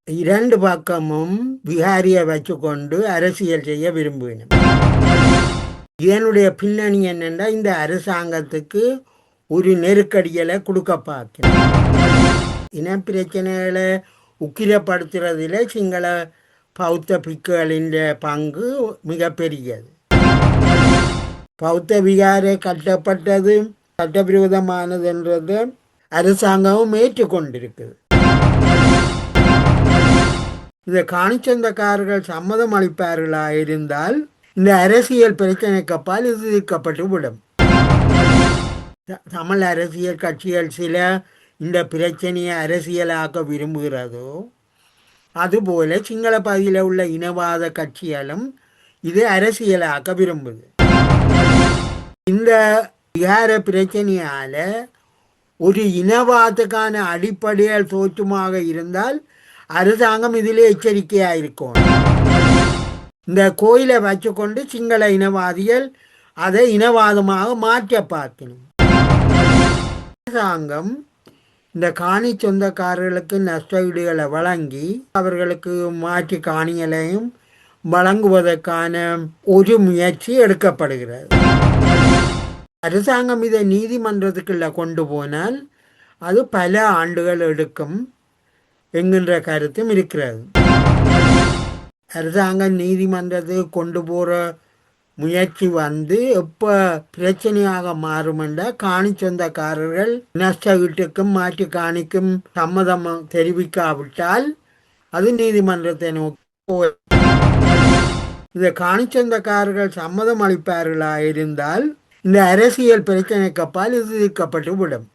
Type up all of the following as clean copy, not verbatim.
இரண்டு பக்கமும் விகாரியை வச்சுக்கொண்டு அரசியல் செய்ய விரும்புவேன். இதனுடைய பின்னணி என்னென்னா, இந்த அரசாங்கத்துக்கு ஒரு நெருக்கடிகளை கொடுக்க பார்க்கணும். இனப்பிரச்சனைகளை உக்கிரப்படுத்துறதில் சிங்கள பௌத்த பிக்குகளின் பங்கு மிகப்பெரியது. பௌத்த விகாரை கட்டப்பட்டது சட்டவிரோதமானது என்றது அரசாங்கமும் ஏற்றுக்கொண்டிருக்குது. இந்த காணிச்சந்தக்காரர்கள் சம்மதம் அளிப்பார்களாக இருந்தால் இந்த அரசியல் பிரச்சனைக்கு அப்பால் இது தீர்க்கப்பட்டு விடும். தமிழ் அரசியல் கட்சிகள் சில இந்த பிரச்சனையை அரசியலாக்க விரும்புகிறதோ அதுபோல சிங்கள பகுதியில் உள்ள இனவாத கட்சிகளும் இது அரசியலாக்க விரும்புது. இந்த விகார பிரச்சனையால் ஒரு இனவாதத்துக்கான அடிப்படைகள் தோற்றுமாக இருந்தால் அரசாங்கம் இதிலே எச்சரிக்கையாக இருக்கும். இந்த கோயிலை வச்சுக்கொண்டு சிங்கள இனவாதிகள் அதை இனவாதமாக மாற்ற பார்க்கணும். அரசாங்கம் இந்த காணி சொந்தக்காரர்களுக்கு நஷ்டஈடுகளை வழங்கி அவர்களுக்கு மாற்று காணிகளையும் வழங்குவதற்கான ஒரு முயற்சி எடுக்கப்படுகிறது. அரசாங்கம் இதை நீதிமன்றத்துக்குள்ள கொண்டு போனால் அது பல ஆண்டுகள் எடுக்கும் என்கின்ற கருத்தும் இருக்கிறது. அரசாங்கம் நீதிமன்றத்துக்கு கொண்டு போகிற முயற்சி எப்போ பிரச்சனையாக மாறும் என்றால் காணி சொந்தக்காரர்கள் நஷ்டஈட்டுக்கும் மாற்று காணிக்கும் சம்மதம் தெரிவிக்காவிட்டால் அது நீதிமன்றத்தை நோக்கி. இந்த காணி சொந்தக்காரர்கள் சம்மதம் அளிப்பார்களாக இருந்தால் இந்த அரசியல் பிரச்சனைக்கு அப்பால் இது தீர்க்கப்பட்டு விடும்.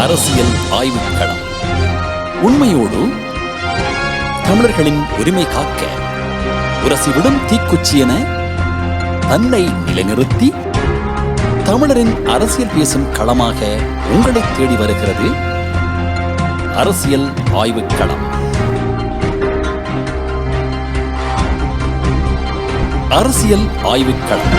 அரசியல் ஆய்வுக்களம் உண்மையோடு தமிழர்களின் உரிமை காக்க உரசிவிடும் தீக்குச்சி என தன்னை நிலைநிறுத்தி தமிழரின் அரசியல் பேசும் களமாக உங்களை தேடி வருகிறது அரசியல் ஆய்வுக்களம். அரசியல் ஆய்வுக்களம்.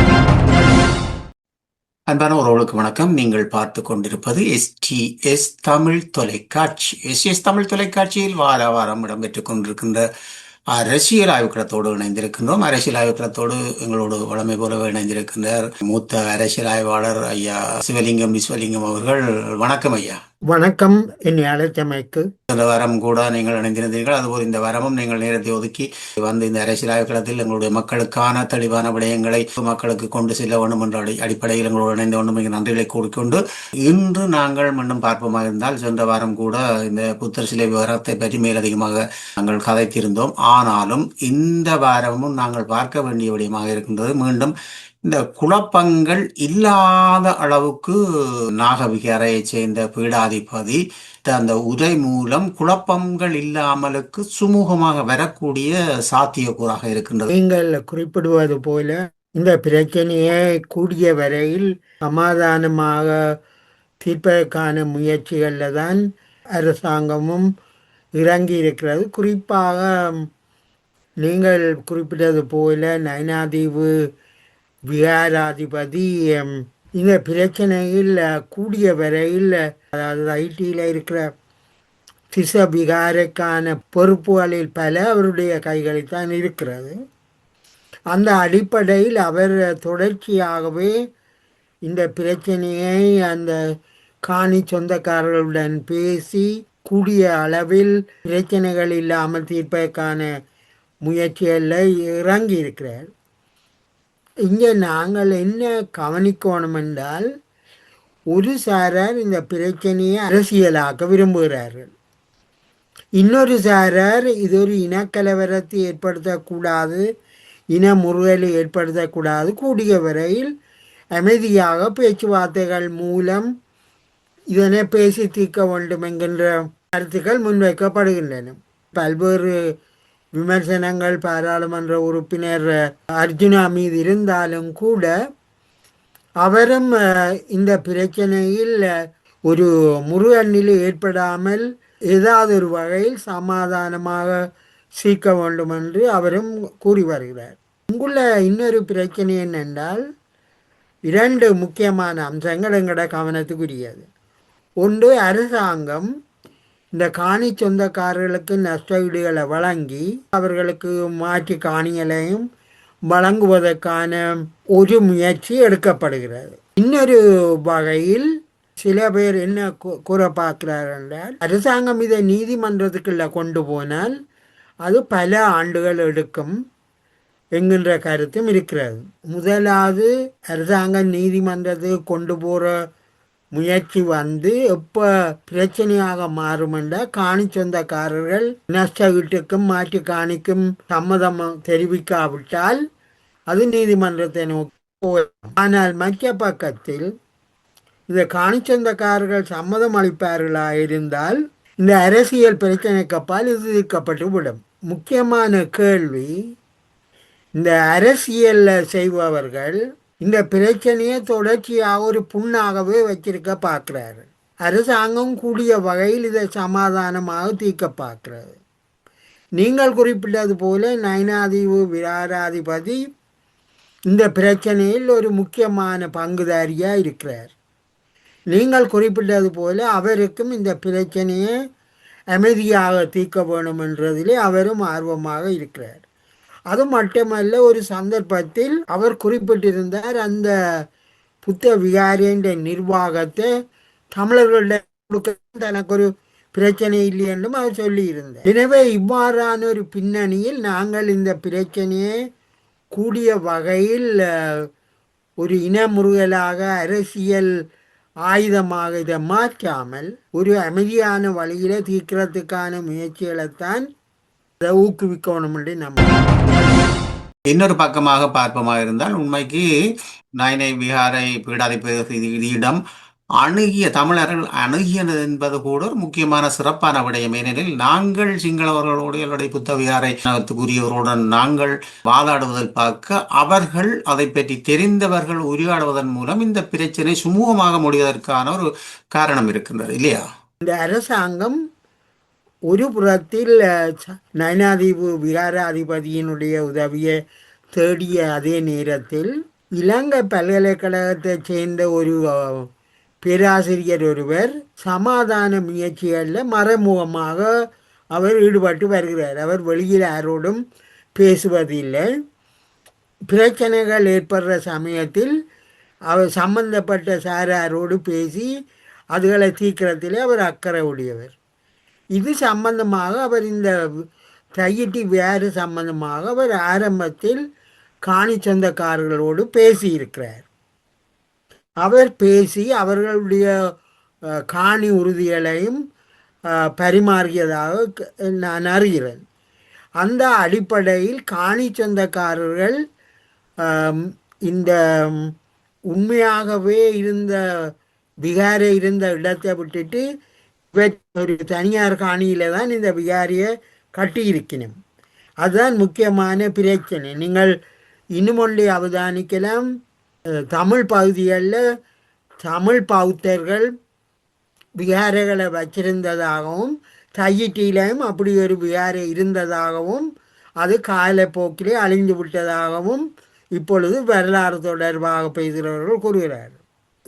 அன்பான உறவுகளுக்கு வணக்கம். நீங்கள் பார்த்து கொண்டிருப்பது STS தமிழ் தொலைக்காட்சி. STS தமிழ் தொலைக்காட்சியில் வார வாரம் இடம்பெற்றுக் கொண்டிருக்கின்ற அரசியல் ஆய்வுக்களத்தோடு இணைந்திருக்கின்றோம். அரசியல் ஆய்வுக்களத்தோடு எங்களோடு வளமை போலவே இணைந்திருக்கின்றார் மூத்த அரசியல் ஆய்வாளர் ஐயா விஸ்வலிங்கம் அவர்கள். வணக்கம் ஐயா. வணக்கம். என்னை அழைத்தமைக்கு. இந்த வாரம் கூட நீங்கள் இணைந்திருந்தீர்கள். அதுபோல் இந்த வாரமும் நீங்கள் நேரத்தை ஒதுக்கி வந்து இந்த அரசியல் ஆய்வுக்களத்தில் எங்களுடைய மக்களுக்கான தெளிவான விடயங்களை மக்களுக்கு கொண்டு செல்ல வேண்டும் என்ற அடிப்படையில் எங்களோடு இணைந்த வேண்டும் என்ற நன்றிகளை கூறிக்கொண்டு இன்று நாங்கள் மீண்டும் பார்ப்போமாக இருந்தால், சென்ற வாரம் கூட இந்த புத்தர் சிலை விவகாரத்தை பற்றி மேலதிகமாக நாங்கள் கதைத்திருந்தோம். ஆனாலும் இந்த வாரமும் நாங்கள் பார்க்க வேண்டிய விடயமாக இருக்கின்றது. மீண்டும் இந்த குழப்பங்கள் இல்லாத அளவுக்கு நாகவிகாரையை சேர்ந்த பீடாதிபதி அந்த உரை மூலம் குழப்பங்கள் இல்லாமலுக்கு சுமூகமாக வரக்கூடிய சாத்தியக்கூறாக இருக்கின்றது. நீங்கள் குறிப்பிடுவது போல இந்த பிரச்சனையை கூடிய வரையில் சமாதானமாக தீர்ப்பதற்கான முயற்சிகளில் தான் அரசாங்கமும் இறங்கி இருக்கிறது. குறிப்பாக நீங்கள் குறிப்பிட்டது போல நயினாதீவு விகாராதிபதி இந்த பிரச்சனையில் கூடிய வரையில், அதாவது ஐடியில் இருக்கிற திச விகாரைக்கான பொறுப்புகளில் பல அவருடைய கைகளில் தான் இருக்கிறது. அந்த அடிப்படையில் அவர் தொடர்ச்சியாகவே இந்த பிரச்சனையை அந்த காணி சொந்தக்காரர்களுடன் பேசி கூடிய அளவில் பிரச்சனைகள் இல்லாமல் தீர்ப்பதற்கான முயற்சிகளில் இறங்கி இருக்கிறார். இங்கே நாங்கள் என்ன கவனிக்கணும் என்றால், ஒரு சாரார் இந்த பிரச்சனையை அரசியலாக்க விரும்புகிறார்கள். இன்னொரு சாரார் இது ஒரு இனக்கலவரத்தை ஏற்படுத்தக்கூடாது, இன முறுகலை ஏற்படுத்தக்கூடாது, கூடிய வரையில் அமைதியாக பேச்சுவார்த்தைகள் மூலம் இதனை பேசி தீர்க்க வேண்டும் என்கின்ற கருத்துக்கள் முன்வைக்கப்படுகின்றன. பல்வேறு விமர்சனங்கள் பாராளுமன்ற உறுப்பினர் அர்ஜுனா மீது இருந்தாலும் கூட அவரும் இந்த பிரச்சனையில் ஒரு முருகன் நிலை ஏற்படாமல் ஏதாவது ஒரு வகையில் சமாதானமாக சீர்க்க வேண்டும் என்று அவரும் கூறி வருகிறார். இங்குள்ள இன்னொரு பிரச்சனை என்னென்றால் இரண்டு முக்கியமான அம்சங்கள் எங்களோட கவனத்துக்குரியது. ஒன்று, அரசாங்கம் இந்த காணி சொந்தக்காரர்களுக்கு நஷ்டஈடுகளை வழங்கி அவர்களுக்கு மாற்று காணிகளையும் வழங்குவதற்கான ஒரு முயற்சி எடுக்கப்படுகிறது. இன்னொரு வகையில் சில பேர் என்ன கூற பார்க்கிறார்கள் என்றால், அரசாங்கம் இதை நீதிமன்றத்துக்குள்ள கொண்டு போனால் அது பல ஆண்டுகள் எடுக்கும் என்கின்ற கருத்தும் இருக்கிறது. முதலாவது, அரசாங்கம் நீதிமன்றத்துக்கு கொண்டு போகிற முயற்சி எப்போ பிரச்சனையாக மாறும் என்றால், காணி சொந்தக்காரர்கள் நஷ்ட வீட்டுக்கும் மாற்று காணிக்கும் சம்மதம் தெரிவிக்காவிட்டால் அது நீதிமன்றத்தை நோக்கி போகலாம். ஆனால் மற்ற பக்கத்தில் இந்த காணி சொந்தக்காரர்கள் சம்மதம் அளிப்பார்களா இருந்தால் இந்த அரசியல் பிரச்சனைக்கப்பால் இது தீர்க்கப்பட்டு விடும். முக்கியமான கேள்வி, இந்த அரசியல் செய்பவர்கள் இந்த பிரச்சனையை தொடர்ச்சியாக ஒரு புண்ணாகவே வச்சிருக்க பார்க்குறாரு. அரசாங்கம் கூடிய வகையில் இதை சமாதானமாக தீர்க்க பார்க்கிறது. நீங்கள் குறிப்பிட்டது போல நயினாதீவு விகாராதிபதி இந்த பிரச்சனையில் ஒரு முக்கியமான பங்குதாரியாக இருக்கிறார். நீங்கள் குறிப்பிட்டது போல அவருக்கும் இந்த பிரச்சனையை அமைதியாக தீர்க்க வேணும் என்றதிலே அவரும் ஆர்வமாக இருக்கிறார். அது மட்டுமல்ல, ஒரு சந்தர்ப்பத்தில் அவர் குறிப்பிட்டிருந்தார், அந்த புத்த விகாரின்ற நிர்வாகத்தை தமிழர்களிடம் கொடுக்க தனக்கு ஒரு பிரச்சனை இல்லை என்றும் அவர் சொல்லியிருந்தார். எனவே இவ்வாறான ஒரு பின்னணியில் நாங்கள் இந்த பிரச்சனையை கூடிய வகையில் ஒரு இனமுறுகலாக அரசியல் ஆயுதமாக இதை மாற்றாமல் ஒரு அமைதியான வழியில தீர்க்கிறதுக்கான முயற்சிகளைத்தான் ஊக்குவிக்கணும் என்று இன்னொரு பக்கமாக பார்ப்பமாக இருந்தால், உண்மைக்கு நயினை விகாரை பீடாதிபதியிடம் அணுகிய தமிழர்கள் அணுகியது என்பது கூட ஒரு முக்கியமான சிறப்பான விடயம். ஏனெனில் நாங்கள் சிங்களவர்களோடு என்னுடைய புத்த விகாரைக்குரியவர்களுடன் நாங்கள் வாதாடுவதை பார்க்க அவர்கள் அதை பற்றி தெரிந்தவர்கள் உரையாடுவதன் மூலம் இந்த பிரச்சனை சுமூகமாக முடிவதற்கான ஒரு காரணம் இருக்கின்றது இல்லையா? இந்த அரசாங்கம் ஒரு புறத்தில் நயினாதீவு விகாராதிபதியினுடைய உதவியை தேடிய அதே நேரத்தில் இலங்கை பல்கலைக்கழகத்தைச் சேர்ந்த ஒரு பேராசிரியர் ஒருவர் சமாதான முயற்சிகளில் மறைமுகமாக அவர் ஈடுபட்டு வருகிறார். அவர் வெளியில் யாரோடும் பேசுவதில்லை. பிரச்சனைகள் ஏற்படுற சமயத்தில் அவர் சம்பந்தப்பட்ட சாராரோடு பேசி அதுகளை தீர்க்கிறதிலே அவர் அக்கறை உடையவர். இது சம்பந்தமாக அவர் இந்த தையிட்டி வேறு சம்பந்தமாக அவர் ஆரம்பத்தில் காணி சொந்தக்காரர்களோடு பேசியிருக்கிறார். அவர் பேசி அவர்களுடைய காணி உறுதிகளையும் பரிமாறியதாக நான் அறிகிறேன். அந்த அடிப்படையில் காணி சொந்தக்காரர்கள் இந்த உண்மையாகவே விகாரை இருந்த இடத்தை விட்டுட்டு ஒரு தனியார் காணியில் தான் இந்த விகாரியை கட்டியிருக்கணும். அதுதான் முக்கியமான பிரச்சனை. நீங்கள் இன்னும் ஒன்றை அவதானிக்கலாம், தமிழ் பகுதிகளில் தமிழ் பௌத்தர்கள் விகாரைகளை வச்சிருந்ததாகவும் தையிட்டியிலையும் அப்படி ஒரு விகாரை இருந்ததாகவும் அது காலப்போக்கிலே அழிந்து விட்டதாகவும் இப்பொழுது வரலாறு தொடர்பாக பேசுகிறவர்கள் கூறுகிறார்கள்.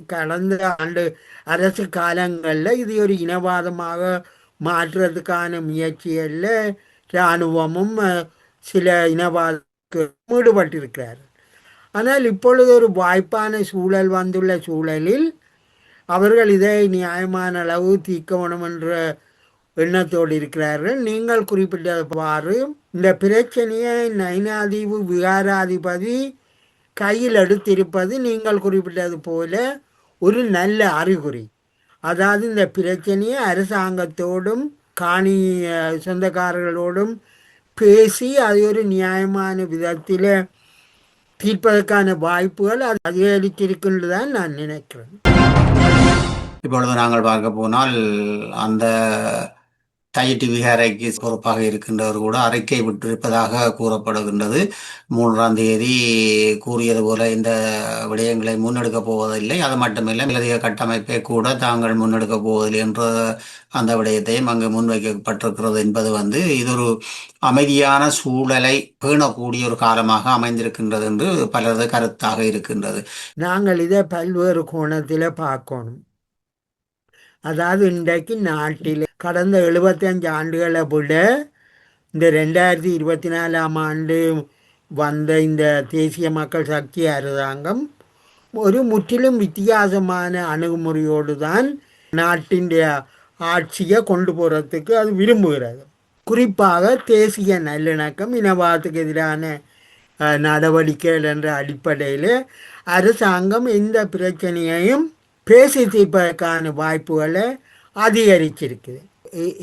கடந்த ஆண்டு அரசு காலங்களில் இது ஒரு இனவாதமாக மாற்றுறதுக்கான முயற்சிகளில் இராணுவமும் சில இனவாதத்துக்கு ஈடுபட்டிருக்கிறார். ஆனால் இப்பொழுது ஒரு வாய்ப்பான சூழல் வந்துள்ள சூழலில் அவர்கள் இதை நியாயமான அளவு தீர்க்கணும் என்ற எண்ணத்தோடு இருக்கிறார்கள். நீங்கள் குறிப்பிட்டவாறு இந்த பிரச்சனையை நயினாதீவு விகாராதிபதி கையில் எடுத்திருப்பது நீங்கள் குறிப்பிட்டது போல ஒரு நல்ல அறிகுறி. அதாவது இந்த பிரச்சனையை அரசாங்கத்தோடும் காணி சொந்தக்காரர்களோடும் பேசி அது ஒரு நியாயமான விதத்தில் தீர்ப்பதற்கான வாய்ப்புகள் அது அதிகரித்திருக்கின்றது தான் நான் நினைக்கிறேன். இப்பொழுது நாங்கள் பார்க்க போனால் அந்த தையிட்டி விகாரைக்கு பொறுப்பாக இருக்கின்றவர் கூட அறிக்கை விட்டிருப்பதாக கூறப்படுகின்றது. 3ஆம் தேதி கூறியது போல இந்த விடயங்களை முன்னெடுக்கப் போவதில்லை, அது மட்டுமில்லை மேலதிக கட்டமைப்பை கூட தாங்கள் முன்னெடுக்கப் போவதில்லை என்ற அந்த விடயத்தையும் அங்கு முன்வைக்கப்பட்டிருக்கிறது என்பது இது ஒரு அமைதியான சூழலை பேணக்கூடிய ஒரு காலமாக அமைந்திருக்கின்றது என்று பலரது கருத்தாக இருக்கின்றது. நாங்கள் இதை பல்வேறு கோணத்தில் பார்க்கணும். அதாவது இன்றைக்கு நாட்டில் கடந்த 75 ஆண்டுகளை விட இந்த 2024ஆம் ஆண்டு வந்த இந்த தேசிய மக்கள் சக்தி அரசாங்கம் ஒரு முற்றிலும் வித்தியாசமான அணுகுமுறையோடு தான் நாட்டின் ஆட்சியை கொண்டு போகிறதுக்கு அது விரும்புகிறது. குறிப்பாக தேசிய நல்லிணக்கம், இனவாதத்துக்கு எதிரான நடவடிக்கைகள் என்ற அடிப்படையில் அரசாங்கம் எந்த பிரச்சனையையும் பேசி தீர்ப்பதற்கான வாய்ப்புகளை அதிகரிச்சிருக்குது.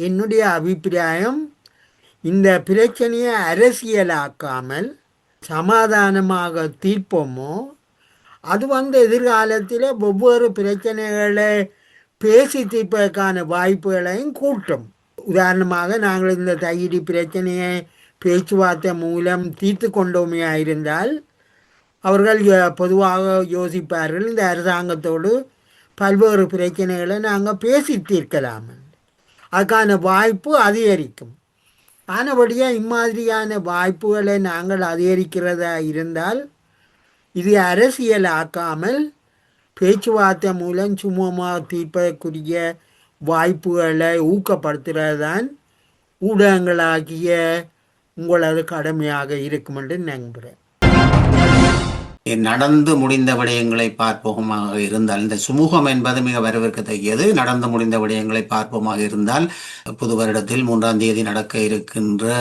என்னுடைய அபிப்பிராயம், இந்த பிரச்சனையை அரசியலாக்காமல் சமாதானமாக தீர்ப்போமோ அது எதிர்காலத்தில் ஒவ்வொரு பிரச்சனைகளை பேசி தீர்ப்பதற்கான வாய்ப்புகளையும் கூட்டும். உதாரணமாக நாங்கள் இந்த தையிடி பிரச்சனையை பேச்சுவார்த்தை மூலம் தீர்த்து கொண்டோமே இருந்தால் அவர்கள் பொதுவாக யோசிப்பார்கள், இந்த அரசாங்கத்தோடு பல்வேறு பிரச்சனைகளை நாங்கள் பேசி தீர்க்கலாம், அதுக்கான வாய்ப்பு அதிகரிக்கும். ஆனபடியாக இம்மாதிரியான வாய்ப்புகளை நாங்கள் அதிகரிக்கிறதா இருந்தால் இது அரசியல் ஆக்காமல் பேச்சுவார்த்தை மூலம் சுமூகமாக தீர்ப்பதற்குரிய வாய்ப்புகளை ஊக்கப்படுத்துகிறது தான் ஊடகங்களாகிய உங்களது கடமையாக இருக்கும் என்று நம்புகிறேன். நடந்து முடிந்த விடயங்களை பார்ப்போமாக இருந்தால், இந்த சுமூகம் என்பது மிக வரவேற்கத்தக்கது. நடந்து முடிந்த விடயங்களை பார்ப்போமாக இருந்தால், புது வருடத்தில் 3ஆம் தேதி நடக்க இருக்கின்ற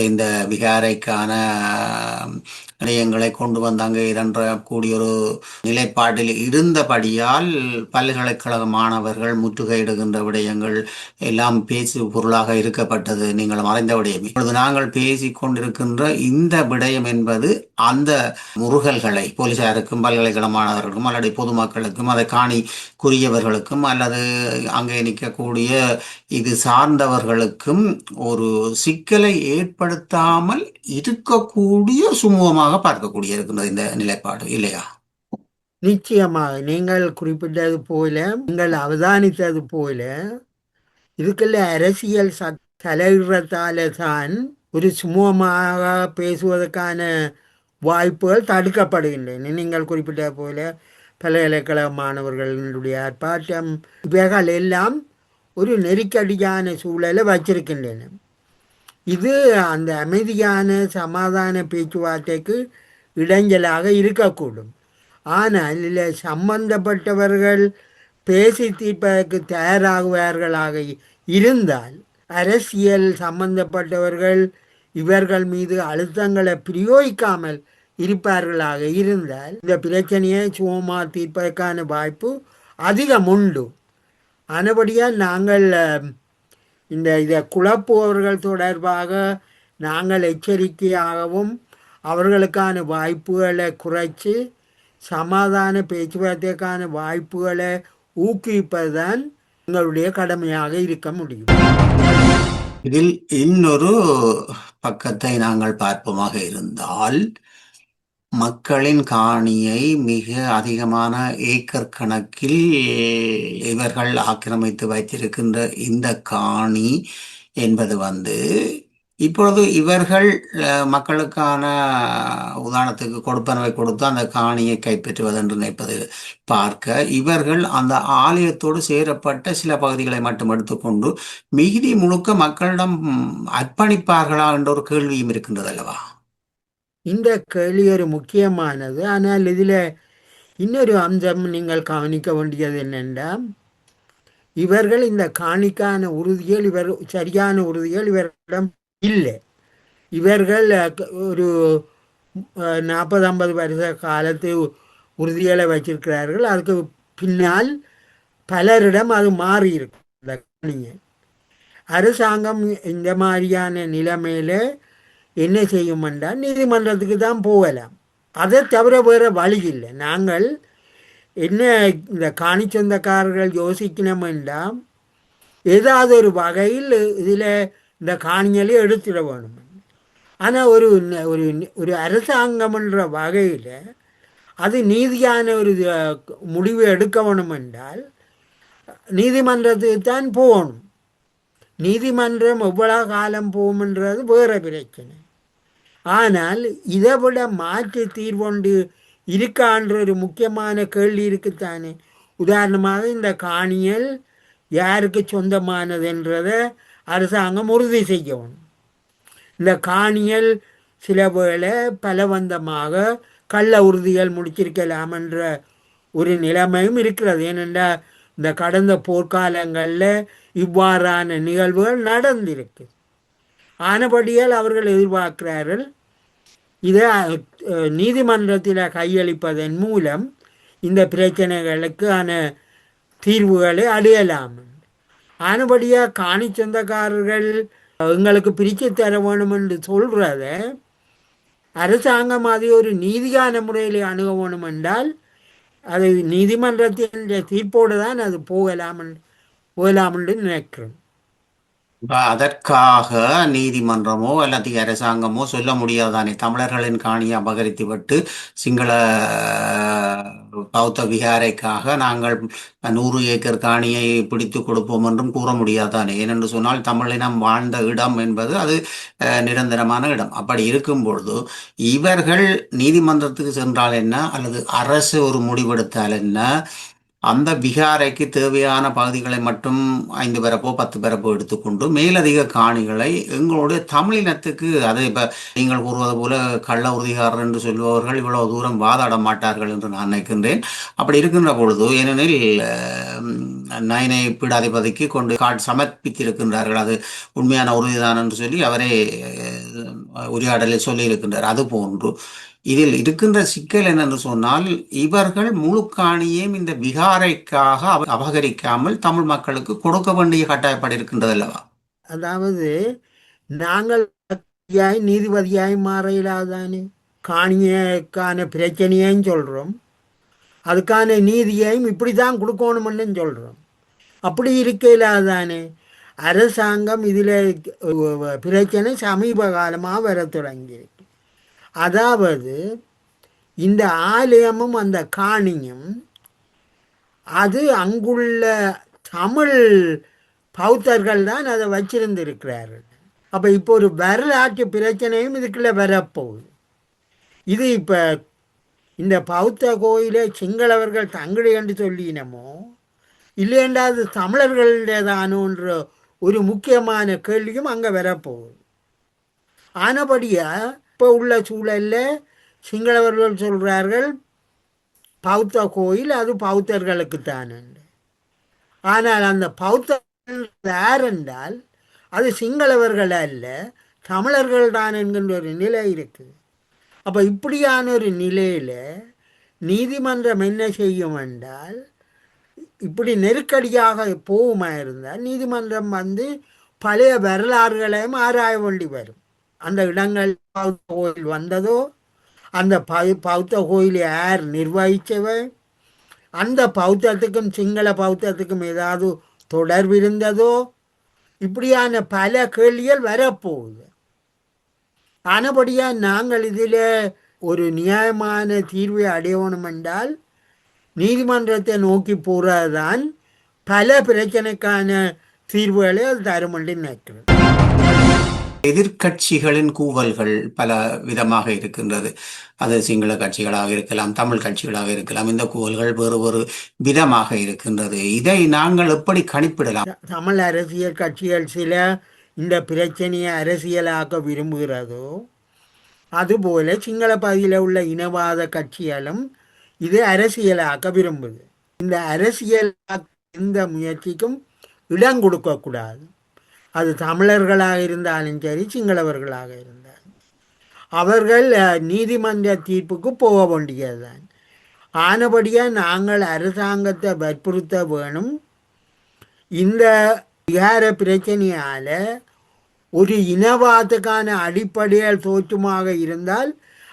இந்த விகாரைக்கான விடயங்களை கொண்டு வந்தாங்க இரண்ட கூடிய ஒரு நிலைப்பாட்டில் இருந்தபடியால் பல்கலைக்கழக மாணவர்கள் முற்றுகையிடுகின்ற விடயங்கள் எல்லாம் பேச்சு பொருளாக இருக்கப்பட்டது. நீங்கள் மறைந்த விடயம். இப்பொழுது நாங்கள் பேசி கொண்டிருக்கின்ற இந்த விடயம் என்பது அந்த முருகல்களை போலீசாருக்கும் பல்கலைக்கழக மாணவர்களுக்கும் அல்லது பொதுமக்களுக்கும் அதை காணிக்குரியவர்களுக்கும் அல்லது அங்கே நிற்கக்கூடிய இது சார்ந்தவர்களுக்கும் ஒரு சிக்கலை ஏற்படுத்தாமல் இருக்கக்கூடிய சுமூகமாக பார்க்கக்கூடிய இருக்கின்றது இந்த நிலைப்பாடு, இல்லையா? நிச்சயமாக நீங்கள் குறிப்பிட்டது போல, நீங்கள் அவதானித்தது போல, இதுக்குள்ள அரசியல் தலையிடத்தால தான் ஒரு சுமூகமாக பேசுவதற்கான வாய்ப்புகள் தடுக்கப்படுகின்றன. நீங்கள் குறிப்பிட்ட போல பல்கலைக்கழக மாணவர்களுடைய ஆர்ப்பாட்டம் இவைகள் எல்லாம் ஒரு நெருக்கடியான சூழலை வச்சிருக்கின்றன. இது அந்த அமைதியான சமாதான பேச்சுவார்த்தைக்கு இடைஞ்சலாக இருக்கக்கூடும். ஆனால் இதில் சம்பந்தப்பட்டவர்கள் பேசி தீர்ப்பதற்கு தயாராகுவார்களாக இருந்தால், அரசியல் சம்பந்தப்பட்டவர்கள் இவர்கள் மீது அழுத்தங்களை பிரயோகிக்காமல் இருப்பார்களாக இருந்தால் இந்த பிரச்சனையை சுமமாக தீர்ப்பதற்கான வாய்ப்பு அதிகம் உண்டு. ஆனபடியால் நாங்கள் இதை குழப்புபவர்கள் தொடர்பாக நாங்கள் எச்சரிக்கையாகவும் அவர்களுக்கான வாய்ப்புகளை குறைச்சி சமாதான பேச்சுவார்த்தைக்கான வாய்ப்புகளை ஊக்குவிப்பது தான் எங்களுடைய கடமையாக இருக்க முடியும். இதில் இன்னொரு பக்கத்தை நாங்கள் பார்ப்போமாக இருந்தால், மக்களின் காணியை மிக அதிகமான ஏக்கர் கணக்கில் இவர்கள் ஆக்கிரமித்து வைத்திருக்கின்ற இந்த காணி என்பது இப்பொழுது இவர்கள் மக்களுக்கான உதாரணத்துக்கு கொடுப்பனவை கொடுத்து அந்த காணியை கைப்பற்றுவது என்று நினைப்பது பார்க்க, இவர்கள் அந்த ஆலயத்தோடு சேரப்பட்ட சில பகுதிகளை மட்டும் எடுத்துக்கொண்டு மிகுதி முழுக்க மக்களிடம் அர்ப்பணிப்பார்களா என்ற ஒரு கேள்வியும் இருக்கின்றது அல்லவா? இந்த கேள்வி ஒரு முக்கியமானது. ஆனால் இதில் இன்னொரு அம்சம் நீங்கள் கவனிக்க வேண்டியது என்னென்றால், இவர்கள் இந்த காணிக்கான உறுதிகள் சரியான உறுதிகள் இவரிடம் இல்லை. இவர்கள் ஒரு 40-50 வருஷ காலத்து உறுதிகளை வச்சிருக்கிறார்கள். அதுக்கு பின்னால் பலரிடம் அது மாறி இருக்கு. இந்த காணியை அரசாங்கம் இந்த மாதிரியான நிலைமையில என்ன செய்யும் என்றால் நீதிமன்றத்துக்கு தான் போகலாம். அதை தவிர வேறு வழி இல்லை. நாங்கள் என்ன இந்த காணி சொந்தக்காரர்கள் யோசிக்கணும் என்றால், ஏதாவது ஒரு வகையில் இதில் இந்த காணிகளை எடுத்துட வேணும். ஆனால் ஒரு ஒரு ஒரு அரசாங்கம்ன்ற வகையில் அது நீதியான ஒரு முடிவு எடுக்க வேணும் என்றால் நீதிமன்றத்துக்கு தான் போகணும். நீதிமன்றம் எவ்வளோ காலம் போகும்ன்றது வேறு பிரச்சனை. ஆனால் இதை விட மாற்று தீர்வொண்டு இருக்கான்ற ஒரு முக்கியமான கேள்வி இருக்குத்தானே. உதாரணமாக இந்த காணியல் யாருக்கு சொந்தமானதுன்றதை அரசாங்கம் உறுதி செய்யணும். இந்த காணியல் சில வேளை பலவந்தமாக கள்ள உறுதிகள் முடிச்சிருக்கலாம் என்ற ஒரு நிலைமையும் இருக்கிறது. ஏனென்றால் இந்த கடந்த போர்க்காலங்களில் இவ்வாறான நிகழ்வுகள் நடந்திருக்கு. ஆனபடியால் அவர்கள் எதிர்பார்க்கிறார்கள் இதை நீதிமன்றத்தில் கையளிப்பதன் மூலம் இந்த பிரச்சனைகளுக்கான தீர்வுகளை அடையலாம். ஆனபடியாக காணி சொந்தக்காரர்கள் எங்களுக்கு பிரித்து தர வேணும் என்று சொல்கிறத அரசாங்கம் அதை ஒரு நீதியான முறையில் அணுக வேணும் என்றால் அது நீதிமன்றத்தின் தீர்ப்போடு தான் அது போகலாம் என்று நினைக்கிறேன். அதற்காக நீதிமன்றமோ அல்லது அரசாங்கமோ சொல்ல முடியாதானே தமிழர்களின் காணியை அபகரித்து விட்டு சிங்கள பௌத்த விகாரைக்காக நாங்கள் 100 ஏக்கர் காணியை பிடித்து கொடுப்போம் என்றும் கூற முடியாதானே. ஏனென்று சொன்னால் தமிழினம் வாழ்ந்த இடம் என்பது அது நிரந்தரமான இடம். அப்படி இருக்கும் பொழுது இவர்கள் நீதிமன்றத்துக்கு சென்றால் என்ன அல்லது அரசு ஒரு முடிவெடுத்தால் என்ன, அந்த விகாரைக்கு தேவையான பகுதிகளை மட்டும் 5 பரப்போ 10 பரப்போ எடுத்துக்கொண்டு மேலதிக காணிகளை எங்களுடைய தமிழினத்துக்கு, அது இப்போ நீங்கள் கூறுவது போல கள்ள உறுதிகாரர் என்று சொல்பவர்கள் இவ்வளவு தூரம் வாதாட மாட்டார்கள் என்று நான் நினைக்கின்றேன். அப்படி இருக்கின்ற பொழுது, ஏனெனில் நயனை பீடாதிபதிக்கு கொண்டு சமர்ப்பித்திருக்கின்றார்கள், அது உண்மையான உறுதிதான் என்று சொல்லி அவரே உரையாடலில் சொல்லியிருக்கின்றார். அதுபோன்று இதில் இருக்கின்ற சிக்கல் என்னென்று சொன்னால் இவர்கள் முழு காணியையும் இந்த விகாரைக்காக அபகரிக்காமல் தமிழ் மக்களுக்கு கொடுக்க வேண்டிய கட்டாயப்படி இருக்கின்றது அல்லவா. அதாவது நாங்கள் நீதிபதியாய் மாற இல்லாதானே. காணியக்கான பிரச்சனையும் சொல்கிறோம், அதுக்கான நீதியையும் இப்படி தான் கொடுக்கணும்னு சொல்கிறோம். அப்படி இருக்க இல்லாதானே. அரசாங்கம் இதில் பிரச்சனை சமீப காலமாக வர தொடங்கியிருக்கு. அதாவது இந்த ஆலயமும் அந்த காணியும் அது அங்குள்ள தமிழ் பௌத்தர்கள் தான் அதை வச்சிருந்திருக்கிறார்கள். அப்போ இப்போ ஒரு வரலாற்று பிரச்சனையும் இதுக்குள்ளே வரப்போகுது. இது இப்போ இந்த பௌத்த கோயிலை சிங்களவர்கள் தங்கடி என்று சொல்லினமோ இல்லையென்றா அது தமிழர்களுடையதானோன்ற ஒரு முக்கியமான கேள்வியும் அங்கே வரப்போகுது. ஆனபடியாக இப்போ உள்ள சூழலில் சிங்களவர்கள் சொல்கிறார்கள் பௌத்த கோயில் அது பௌத்தர்களுக்குத்தான். ஆனால் அந்த பௌத்தர்கள் யார் என்றால் அது சிங்களவர்கள் அல்ல, தமிழர்கள் தான் என்கின்ற ஒரு நிலை இருக்குது. அப்போ இப்படியான ஒரு நிலையில் நீதிமன்றம் என்ன செய்யும் என்றால், இப்படி நெருக்கடியாக போகுமா இருந்தால் நீதிமன்றம் பழைய வரலாறுகளையும் ஆராய வேண்டி வரும். அந்த இடங்கள் பௌத்த கோயில் வந்ததோ, அந்த பௌத்த கோயிலை யார் நிர்வகித்தவை, அந்த பௌத்தத்துக்கும் சிங்கள பௌத்தத்துக்கும் ஏதாவது தொடர்பு இருந்ததோ, இப்படியான பல கேள்விகள் வரப்போகுது. ஆனபடியாக நாங்கள் இதில் ஒரு நியாயமான தீர்வை அடையணும் என்றால் நீதிமன்றத்தை நோக்கி போகிறது தான் பல பிரச்சனைக்கான தீர்வுகளை அது தரும் என்று நினைக்கிறேன். எதிர்கட்சிகளின் கூவல்கள் பல விதமாக இருக்கின்றது. அது சிங்கள கட்சிகளாக இருக்கலாம், தமிழ் கட்சிகளாக இருக்கலாம். இந்த கூவல்கள் வேறு ஒரு விதமாக இருக்கின்றது. இதை நாங்கள் எப்படி கணிப்பிடலாம்? தமிழ் அரசியல் கட்சிகள் சில இந்த பிரச்சனையை அரசியலாக்க விரும்புகிறதோ, அதுபோல சிங்கள பகுதியில் உள்ள இனவாத கட்சிகளும் இது அரசியலாக்க விரும்புது. இந்த அரசியல் எந்த முயற்சிக்கும் இடம் கொடுக்கக்கூடாது. அது தமிழர்களாக இருந்தாலும் சரி, சிங்களவர்களாக இருந்தாலும் அவர்கள் நீதிமன்ற தீர்ப்புக்கு போக வேண்டியது தான். ஆனபடியாக நாங்கள் அரசாங்கத்தை வற்புறுத்த வேணும். இந்த விகார பிரச்சனையால் ஒரு இனவாதத்துக்கான அடிப்படையில் தோற்றமாக இருந்தால்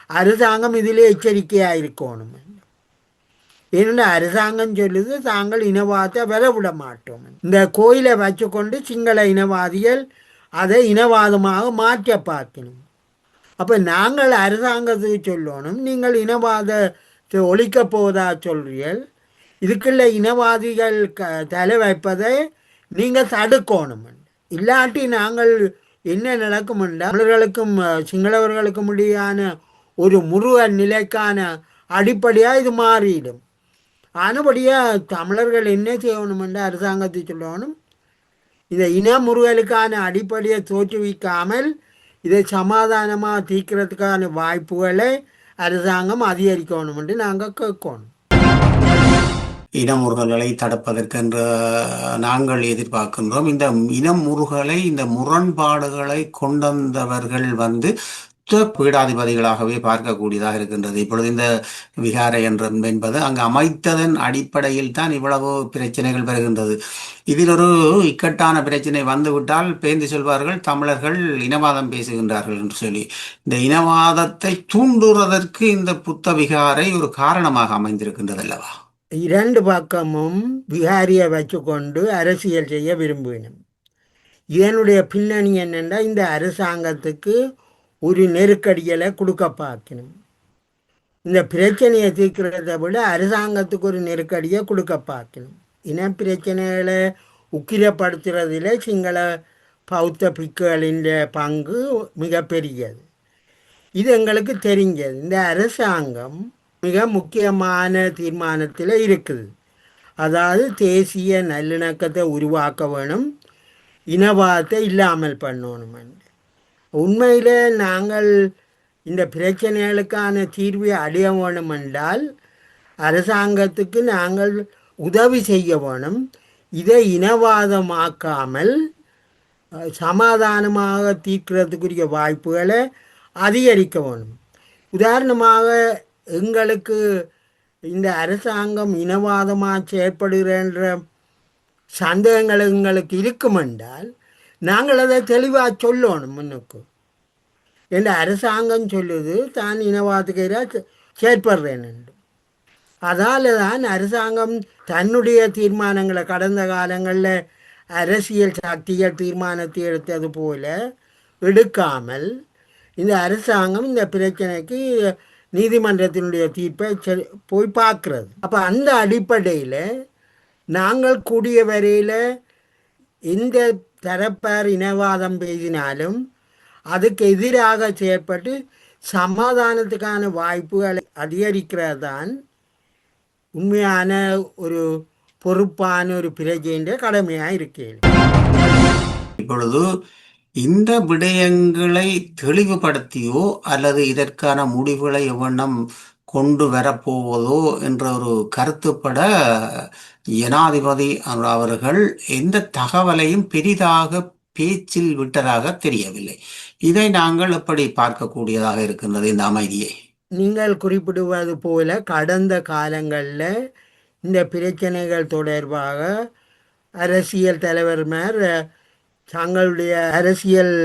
அரசாங்கம் இதில் எச்சரிக்கையாக இருக்கணும். ஏன்னா அரசாங்கம் சொல்லுது தாங்கள் இனவாதத்தை விட மாட்டோம். இந்த கோயிலை வச்சுக்கொண்டு சிங்கள இனவாதிகள் அதை இனவாதமாக மாற்ற பார்க்கணும். அப்போ நாங்கள் அரசாங்கத்துக்கு சொல்லணும், நீங்கள் இனவாதத்தை ஒழிக்கப் போவதா சொல்றீர்கள், இதுக்குள்ள இனவாதிகள் தலை வைப்பதை நீங்கள் தடுக்கணும். இல்லாட்டி நாங்கள் என்ன நடக்கும் என்றால் தமிழர்களுக்கும் சிங்களவர்களுக்கும் இடையான ஒரு முருக நிலைக்கான அடிப்படையாக இது மாறிடும். ஆனபடியாக தமிழர்கள் என்ன செய்யணும் என்று அரசாங்கத்தை சொல்லணும், இதை இன முருகலுக்கான அடிப்படையை தோற்றுவிக்காமல் இதை சமாதானமாக தீர்க்கிறதுக்கான வாய்ப்புகளை அரசாங்கம் அதிகரிக்கணும் என்று நாங்கள் கேட்கணும். இனமுறுகல்களை தடுப்பதற்கென்று நாங்கள் எதிர்பார்க்கின்றோம். இந்த இனமுறுகலை, இந்த முரண்பாடுகளை கொண்டவர்கள் பீடாதிபதிகளாகவே பார்க்கக்கூடியதாக இருக்கின்றது. இப்பொழுது இந்த விகாரை என்பது அங்கு அமைத்ததன் அடிப்படையில் தான் இவ்வளவு பிரச்சனைகள் வருகின்றது. இதில் ஒரு இக்கட்டான பிரச்சனை வந்துவிட்டால் பேந்து சொல்வார்கள் தமிழர்கள் இனவாதம் பேசுகின்றார்கள் என்று சொல்லி. இந்த இனவாதத்தை தூண்டுவதற்கு இந்த புத்த விகாரை ஒரு காரணமாக அமைந்திருக்கின்றது அல்லவா? இரண்டு பக்கமும் விகாரியை வச்சுக்கொண்டு அரசியல் செய்ய விரும்பினோம். இதனுடைய பின்னணி என்னென்னா, இந்த அரசாங்கத்துக்கு ஒரு நெருக்கடிகளை கொடுக்க பார்க்கணும். இந்த பிரச்சனையை தீர்க்கிறதை விட அரசாங்கத்துக்கு ஒரு நெருக்கடியை கொடுக்க பார்க்கணும். இன பிரச்சனைகளை உக்கிரப்படுத்துறதில் சிங்கள பௌத்த பிக்குகளின் பங்கு மிகப்பெரியது. இது எங்களுக்கு தெரிஞ்சது. இந்த அரசாங்கம் மிக முக்கியமான தீர்மானத்தில் இருக்குது. அதாவது தேசிய நல்லிணக்கத்தை உருவாக்க வேணும், இனவாதத்தை இல்லாமல் பண்ணணும். உண்மையில் நாங்கள் இந்த பிரச்சனைகளுக்கான தீர்வை அடைய வேணும் என்றால் அரசாங்கத்துக்கு நாங்கள் உதவி செய்ய வேணும். இதை இனவாதமாக்காமல் சமாதானமாக தீர்க்கிறதுக்குரிய வாய்ப்புகளை அதிகரிக்க வேணும். உதாரணமாக எங்களுக்கு இந்த அரசாங்கம் இனவாதமாக செயற்படுகின்ற சந்தேகங்கள் எங்களுக்கு இருக்கும் என்றால் நாங்கள் அதை தெளிவாக சொல்லணும் முன்னுக்கு. என்ற அரசாங்கம் சொல்லுது தான் இனவாதத்துக்கு எதிராக செயற்படுறேன் என்று. அதால் தான் அரசாங்கம் தன்னுடைய தீர்மானங்களை கடந்த காலங்களில் அரசியல் சக்திகள் தீர்மானத்தை எடுத்தது போல எடுக்காமல் இந்த அரசாங்கம் இந்த பிரச்சனைக்கு நீதிமன்றத்தினுடைய தீர்ப்பை போய் பார்க்குறது. அப்போ அந்த அடிப்படையில் நாங்கள் கூடிய வரையில் எந்த தரப்பார் இனவாதம் பேசினாலும் அதுக்கு எதிராக செயற்பட்டு சமாதானத்துக்கான வாய்ப்புகளை அதிகரிக்கிறது தான் உண்மையான ஒரு பொறுப்பான ஒரு பிரஜைன்ற கடமையாக இருக்கிறது. இப்பொழுது இந்த விடயங்களை தெளிவுபடுத்தியோ அல்லது இதற்கான முடிவுகளை எவ்வண்ணம் கொண்டு வரப்போவதோ என்ற ஒரு கருத்துப்பட ஜனாதிபதி அவர்கள் எந்த தகவலையும் பெரிதாக பேச்சில் விட்டதாக தெரியவில்லை. இதை நாங்கள் எப்படி பார்க்கக்கூடியதாக இருக்கின்றது இந்த அமைதியை? நீங்கள் குறிப்பிடுவது போல கடந்த காலங்களில் இந்த பிரச்சனைகள் தொடர்பாக அரசியல் தலைவர்மார் தங்களுடைய அரசியல்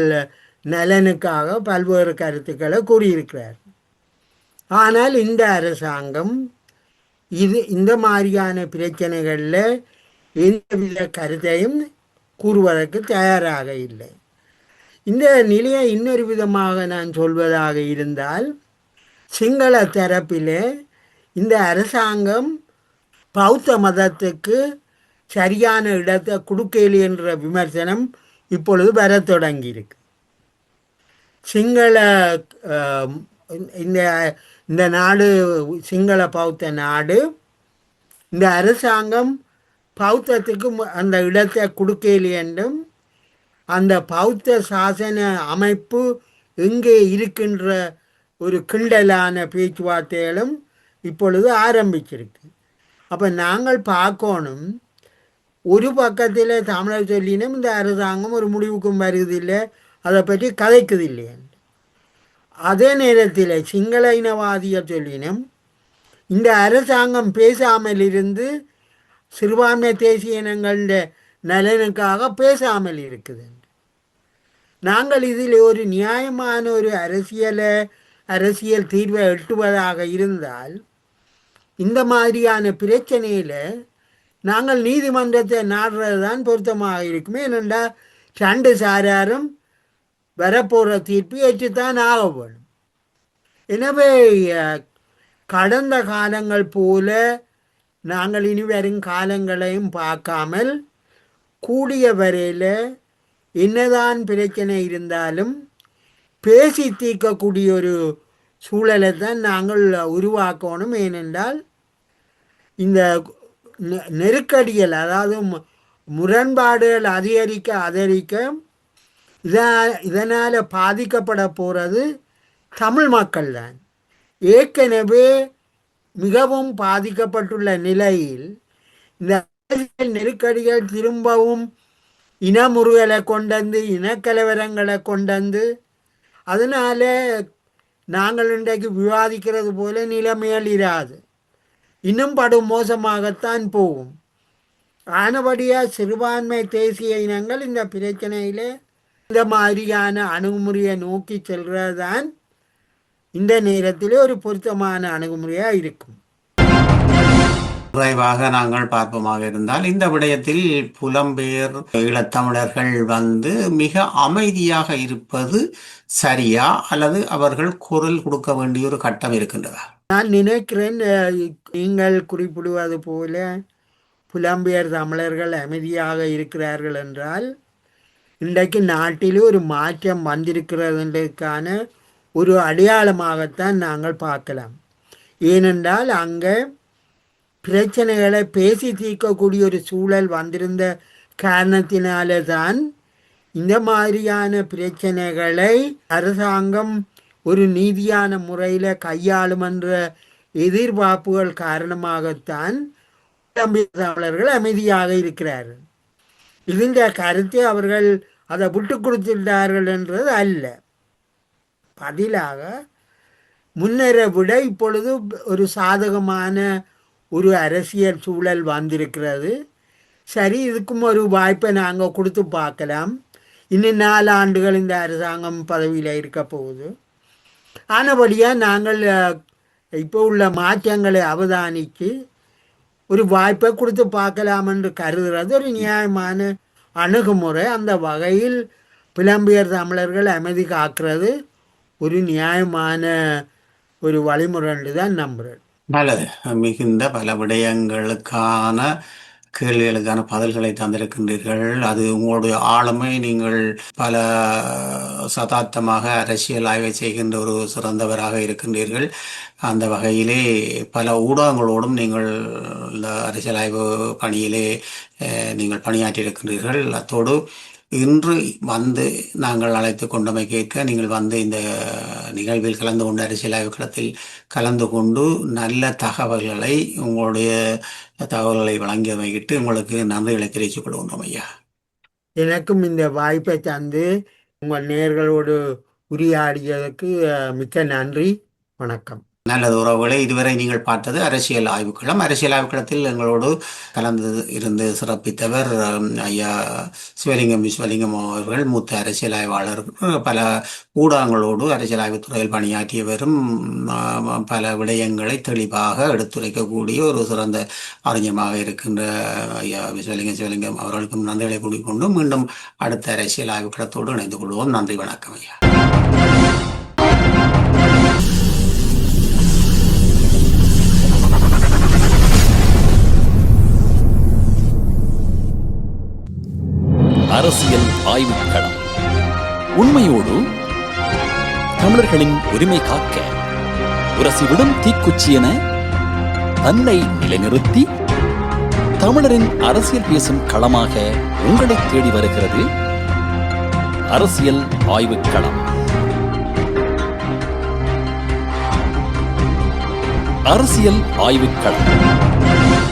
நலனுக்காக பல்வேறு கருத்துக்களை கூறியிருக்கிறார். ஆனால் இந்த அரசாங்கம் இந்த மாதிரியான பிரச்சனைகளில் எந்தவித கருத்தையும் கூறுவதற்கு தயாராக இல்லை. இந்த நிலையை இன்னொரு விதமாக நான் சொல்வதாக இருந்தால், சிங்கள தரப்பிலே இந்த அரசாங்கம் பௌத்த மதத்துக்கு சரியான இடத்தை கொடுக்கல என்ற விமர்சனம் இப்பொழுது வர தொடங்கியிருக்கு. சிங்கள இந்த நாடு சிங்கள பௌத்த நாடு, இந்த அரசாங்கம் பௌத்தத்துக்கு அந்த இடத்தை கொடுக்கல என்றும் அந்த பௌத்த சாசன அமைப்பு எங்கே இருக்கின்ற ஒரு கிண்டலான பேச்சுவார்த்தைகளும் இப்பொழுது ஆரம்பிச்சிருக்கு. அப்போ நாங்கள் பார்க்கணும், ஒரு பக்கத்தில் தமிழர் சொல்லினும் இந்த அரசாங்கம் ஒரு முடிவுக்கும் வருவதில்லை, அதை பற்றி கதைக்குதில்லை. அதே நேரத்தில் சிங்கள இனவாதிகள் சொல்லினும் இந்த அரசாங்கம் பேசாமல் இருந்து சிறுபான்மை தேசிய இனங்கள நலனுக்காக பேசாமல் இருக்குது. நாங்கள் இதில் ஒரு நியாயமான ஒரு அரசியல் தீர்வை எட்டுவதாக இருந்தால் இந்த மாதிரியான பிரச்சனையில் நாங்கள் நீதிமன்றத்தை நாடுறது தான் பொருத்தமாக இருக்குமே. ஏனென்றால் 2 சாராரும் வரப்போகிற தீர்ப்பு ஏற்றுத்தான் ஆக வேணும். எனவே கடந்த காலங்கள் போல நாங்கள் இனி வரும் காலங்களையும் பார்க்காமல் கூடிய வரையில் என்னதான் பிரச்சனை இருந்தாலும் பேசி தீர்க்கக்கூடிய ஒரு சூழலை தான் நாங்கள் உருவாக்கணும். ஏனென்றால் இந்த நெருக்கடிகள், அதாவது முரண்பாடுகள் அதிகரிக்க இதனால் பாதிக்கப்பட போகிறது தமிழ் மக்கள் தான். ஏற்கனவே மிகவும் பாதிக்கப்பட்டுள்ள நிலையில் இந்த நெருக்கடிகள் திரும்பவும் இனமுறுகலை கொண்டு இனக்கலவரங்களை கொண்டு அதனால் நாங்கள் இன்றைக்கு விவாதிக்கிறது போல நிலைமைகள் இராது, இன்னும் படும் மோசமாகத்தான் போகும். ஆனபடியாக சிறுபான்மை தேசிய இனங்கள் இந்த பிரச்சனையில் இந்த மாதிரியான அணுகுமுறையை நோக்கி செல்கிறது தான் இந்த நேரத்தில் ஒரு பொருத்தமான அணுகுமுறையாக இருக்கும். விரைவாக நாங்கள் பார்ப்போமாக இருந்தால் இந்த விடயத்தில் புலம்பெயர் ஈழத்தமிழர்கள் மிக அமைதியாக இருப்பது சரியா, அல்லது அவர்கள் குரல் கொடுக்க வேண்டிய ஒரு கட்டம் இருக்கின்றதா? நான் நினைக்கிறேன் நீங்கள் குறிப்பிடுவது போல புலம்பெயர் தமிழர்கள் அமைதியாக இருக்கிறார்கள் என்றால் இன்றைக்கு நாட்டில் ஒரு மாற்றம் வந்திருக்கிறதுக்கான ஒரு அடையாளமாகத்தான் நாங்கள் பார்க்கலாம். ஏனென்றால் அங்கே பிரச்சனைகளை பேசி தீர்க்கக்கூடிய ஒரு சூழல் வந்திருந்த காரணத்தினால தான் இந்த மாதிரியான பிரச்சனைகளை அரசாங்கம் ஒரு நீதியான முறையில் கையாளும் என்ற எதிர்பார்ப்புகள் காரணமாகத்தான் தமிழர்கள் அமைதியாக இருக்கிறார்கள். இந்த கருத்தை அவர்கள் அதை விட்டு கொடுத்துட்டார்கள் என்றது அல்ல. பதிலாக முன்னரை விட இப்பொழுது ஒரு சாதகமான ஒரு அரசியல் சூழல் வந்திருக்கிறது. சரி, இதுக்கும் ஒரு வாய்ப்பை நாங்கள் கொடுத்து பார்க்கலாம். இன்னும் 4 ஆண்டுகள் இந்த அரசாங்கம் பதவியில் இருக்க போகுது. ஆனபடியாக நாங்கள் இப்போ உள்ள மாற்றங்களை அவதானித்து ஒரு வாய்ப்பை கொடுத்து பார்க்கலாம் என்று கருதுகிறது ஒரு நியாயமான அணுகுமுறை. அந்த வகையில் புலம்பெயர் தமிழர்கள் அமைதி காக்கிறது ஒரு நியாயமான ஒரு வழிமுறை என்று தான் நம்புகிறேன். நல்லது. மிகுந்த பல விடயங்களுக்கான கேள்விகளுக்கான பதில்களை தந்திருக்கின்றீர்கள். அது உங்களுடைய ஆளுமை. நீங்கள் பல சதாப்தமாக அரசியல் ஆய்வை செய்கின்ற ஒரு சிறந்தவராக இருக்கின்றீர்கள். அந்த வகையிலே பல ஊடகங்களோடும் நீங்கள் இந்த அரசியல் ஆய்வு பணியிலே நீங்கள் பணியாற்றியிருக்கின்றீர்கள். அத்தோடு இன்று நாங்கள் அழைத்து கொண்டமை கேட்க நீங்கள் இந்த நிகழ்வில் கலந்து கொண்டு அரசியல் ஆய்வுக்களத்தில் கலந்து கொண்டு நல்ல தகவல்களை உங்களுடைய தகவல்களை வழங்கியமைக்கிட்டு உங்களுக்கு நன்றிகளை தெரிவித்துக் கொள்கின்றோம் ஐயா. எனக்கும் இந்த வாய்ப்பை தந்து உங்கள் நேயர்களோடு உரையாடியதற்கு மிக்க நன்றி. வணக்கம். நல்லது உறவுகளை, இதுவரை நீங்கள் பார்த்தது அரசியல் ஆய்வுக்களம். அரசியல் ஆய்வுக்களத்தில் எங்களோடு கலந்து இருந்து சிறப்பித்தவர் ஐயா விஸ்வலிங்கம் அவர்கள். மூத்த அரசியல் ஆய்வாளர், பல ஊடகங்களோடு அரசியல் ஆய்வுத்துறையில் பணியாற்றியவரும் பல விடயங்களை தெளிவாக எடுத்துரைக்கக்கூடிய ஒரு சிறந்த அறிஞமாக இருக்கின்ற ஐயா சிவலிங்கம் அவர்களுக்கும் நன்றிகளை கூறிக்கொண்டு மீண்டும் அடுத்த அரசியல் ஆய்வுக்களத்தோடு இணைந்து கொள்வோம். நன்றி, வணக்கம் ஐயா. அரசியல் ஆய்வுக்களம். உண்மையோடு தமிழர்களின் உரிமை காக்க உரசிவிடும் தீக்குச்சி என தன்னை நிலைநிறுத்தி தமிழரின் அரசியல் பேசும் களமாக உங்களை தேடி வருகிறது அரசியல் ஆய்வுக்களம். அரசியல் ஆய்வுக்களம்.